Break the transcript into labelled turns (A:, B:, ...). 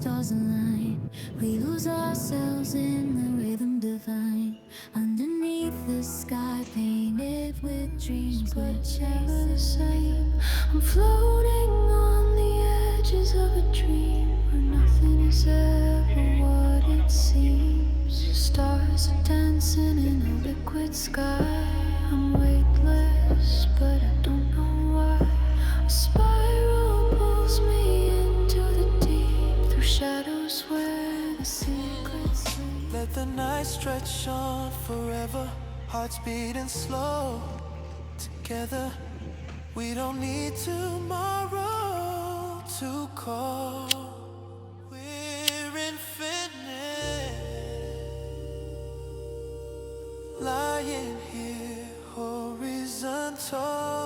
A: stars align. We lose ourselves in the rhythm divine. Underneath the sky painted with dreams, but never the same. I'm floating on the edges of a dream where nothing is ever what it seems. Stars are dancing in a liquid sky. I'm weightless, but I don't know why. A spiral pulls me into the deep, through shadows where the secrets sleep.
B: Let the night stretch on forever, hearts beating slow. Together, we don't need tomorrow to call. We're infinite, lying here horizontal.